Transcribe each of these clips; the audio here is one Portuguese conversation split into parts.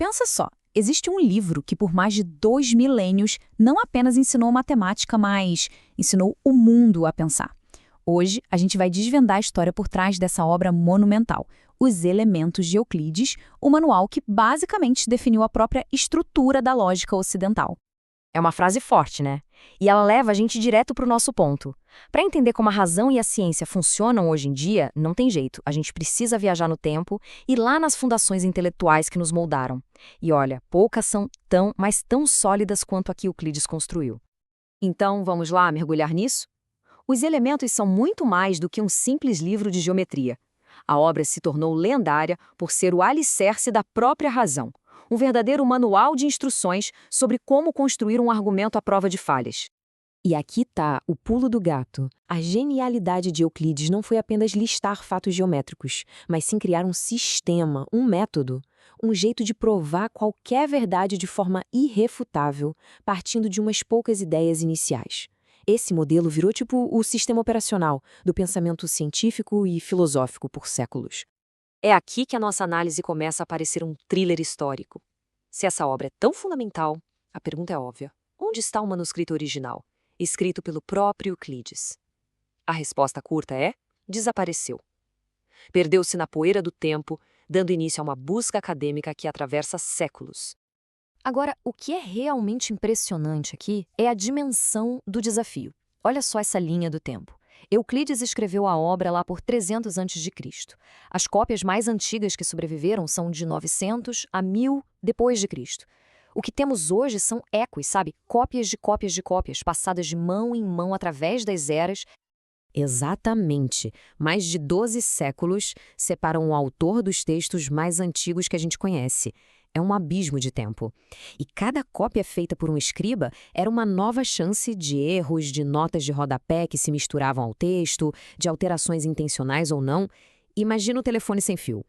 Pensa só, existe um livro que por mais de 2 milênios não apenas ensinou matemática, mas ensinou o mundo a pensar. Hoje, a gente vai desvendar a história por trás dessa obra monumental, Os Elementos de Euclides, o manual que basicamente definiu a própria estrutura da lógica ocidental. É uma frase forte, né? E ela leva a gente direto para o nosso ponto. Para entender como a razão e a ciência funcionam hoje em dia, não tem jeito. A gente precisa viajar no tempo e lá nas fundações intelectuais que nos moldaram. E olha, poucas são mas tão sólidas quanto a que Euclides construiu. Então, vamos lá mergulhar nisso? Os Elementos são muito mais do que um simples livro de geometria. A obra se tornou lendária por ser o alicerce da própria razão. Um verdadeiro manual de instruções sobre como construir um argumento à prova de falhas. E aqui está o pulo do gato. A genialidade de Euclides não foi apenas listar fatos geométricos, mas sim criar um sistema, um método, um jeito de provar qualquer verdade de forma irrefutável, partindo de umas poucas ideias iniciais. Esse modelo virou tipo o sistema operacional do pensamento científico e filosófico por séculos. É aqui que a nossa análise começa a parecer um thriller histórico. Se essa obra é tão fundamental, a pergunta é óbvia. Onde está o manuscrito original, escrito pelo próprio Euclides? A resposta curta é: desapareceu. Perdeu-se na poeira do tempo, dando início a uma busca acadêmica que atravessa séculos. Agora, o que é realmente impressionante aqui é a dimensão do desafio. Olha só essa linha do tempo. Euclides escreveu a obra lá por 300 a.C. As cópias mais antigas que sobreviveram são de 900 a 1000 depois de Cristo. O que temos hoje são ecos, sabe? Cópias de cópias de cópias, passadas de mão em mão através das eras. Exatamente. Mais de 12 séculos separam o autor dos textos mais antigos que a gente conhece. É um abismo de tempo. E cada cópia feita por um escriba era uma nova chance de erros, de notas de rodapé que se misturavam ao texto, de alterações intencionais ou não. Imagina o telefone sem fio.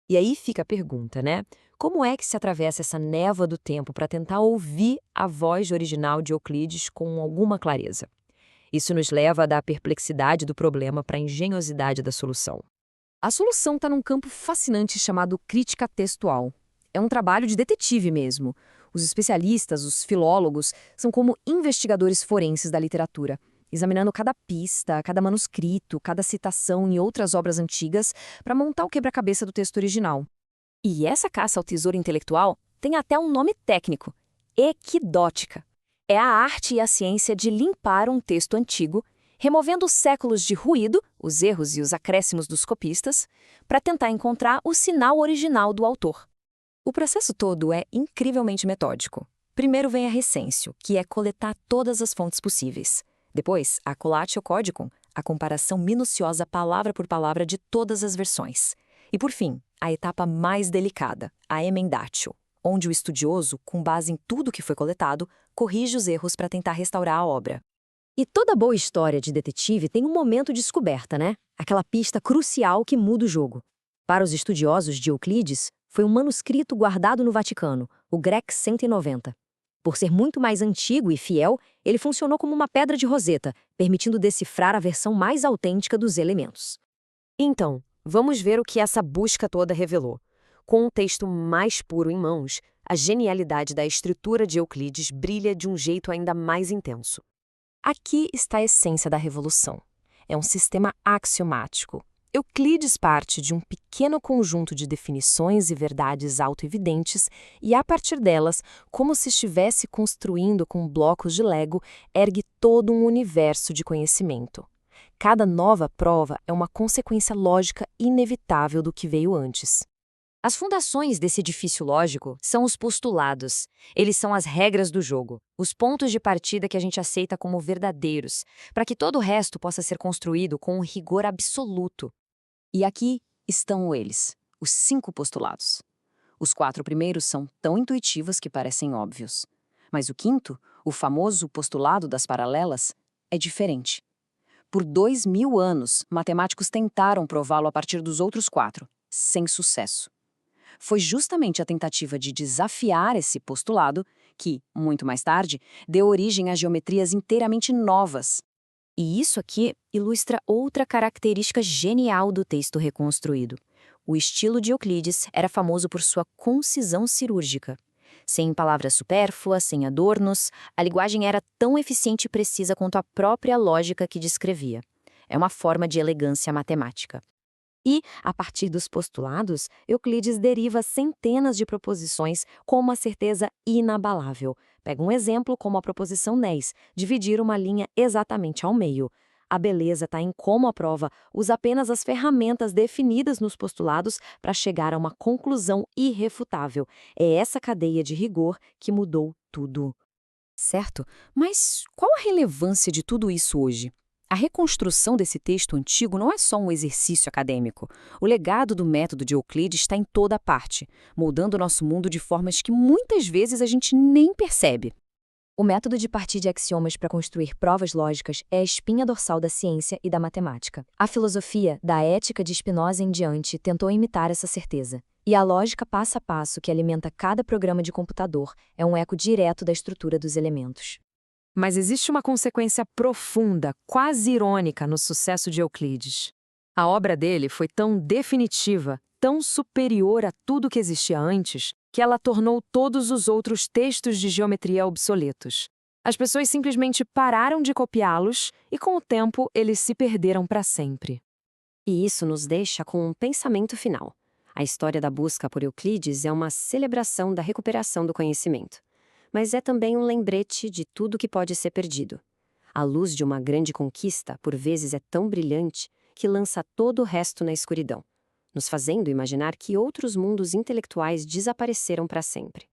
E aí fica a pergunta, né? Como é que se atravessa essa névoa do tempo para tentar ouvir a voz original de Euclides com alguma clareza? Isso nos leva da perplexidade do problema para a engenhosidade da solução. A solução está num campo fascinante chamado crítica textual. É um trabalho de detetive mesmo. Os especialistas, os filólogos, são como investigadores forenses da literatura, examinando cada pista, cada manuscrito, cada citação em outras obras antigas para montar o quebra-cabeça do texto original. E essa caça ao tesouro intelectual tem até um nome técnico: equidótica. É a arte e a ciência de limpar um texto antigo, removendo séculos de ruído, os erros e os acréscimos dos copistas, para tentar encontrar o sinal original do autor. O processo todo é incrivelmente metódico. Primeiro vem a recêncio, que é coletar todas as fontes possíveis. Depois, a collatio codicum, a comparação minuciosa palavra por palavra de todas as versões. E por fim, a etapa mais delicada, a emendatio, onde o estudioso, com base em tudo que foi coletado, corrige os erros para tentar restaurar a obra. E toda boa história de detetive tem um momento de descoberta, né? Aquela pista crucial que muda o jogo. Para os estudiosos de Euclides, foi um manuscrito guardado no Vaticano, o Grex 190. Por ser muito mais antigo e fiel, ele funcionou como uma pedra de Roseta, permitindo decifrar a versão mais autêntica dos elementos. Então, vamos ver o que essa busca toda revelou. Com um texto mais puro em mãos, a genialidade da estrutura de Euclides brilha de um jeito ainda mais intenso. Aqui está a essência da revolução. É um sistema axiomático. Euclides parte de um pequeno conjunto de definições e verdades autoevidentes e, a partir delas, como se estivesse construindo com blocos de Lego, ergue todo um universo de conhecimento. Cada nova prova é uma consequência lógica inevitável do que veio antes. As fundações desse edifício lógico são os postulados. Eles são as regras do jogo, os pontos de partida que a gente aceita como verdadeiros, para que todo o resto possa ser construído com um rigor absoluto. E aqui estão eles, os 5 postulados. Os 4 primeiros são tão intuitivos que parecem óbvios. Mas o quinto, o famoso postulado das paralelas, é diferente. Por 2000 anos, matemáticos tentaram prová-lo a partir dos outros 4, sem sucesso. Foi justamente a tentativa de desafiar esse postulado que, muito mais tarde, deu origem a geometrias inteiramente novas. E isso aqui ilustra outra característica genial do texto reconstruído. O estilo de Euclides era famoso por sua concisão cirúrgica. Sem palavras supérfluas, sem adornos, a linguagem era tão eficiente e precisa quanto a própria lógica que descrevia. É uma forma de elegância matemática. E, a partir dos postulados, Euclides deriva centenas de proposições com uma certeza inabalável. Pega um exemplo como a proposição 10, dividir uma linha exatamente ao meio. A beleza está em como a prova usa apenas as ferramentas definidas nos postulados para chegar a uma conclusão irrefutável. É essa cadeia de rigor que mudou tudo. Certo, mas qual a relevância de tudo isso hoje? A reconstrução desse texto antigo não é só um exercício acadêmico. O legado do método de Euclides está em toda parte, moldando o nosso mundo de formas que muitas vezes a gente nem percebe. O método de partir de axiomas para construir provas lógicas é a espinha dorsal da ciência e da matemática. A filosofia, da ética de Spinoza em diante, tentou imitar essa certeza. E a lógica passo a passo que alimenta cada programa de computador é um eco direto da estrutura dos elementos. Mas existe uma consequência profunda, quase irônica, no sucesso de Euclides. A obra dele foi tão definitiva, tão superior a tudo que existia antes, que ela tornou todos os outros textos de geometria obsoletos. As pessoas simplesmente pararam de copiá-los e, com o tempo, eles se perderam para sempre. E isso nos deixa com um pensamento final. A história da busca por Euclides é uma celebração da recuperação do conhecimento. Mas é também um lembrete de tudo que pode ser perdido. A luz de uma grande conquista, por vezes, é tão brilhante que lança todo o resto na escuridão, nos fazendo imaginar que outros mundos intelectuais desapareceram para sempre.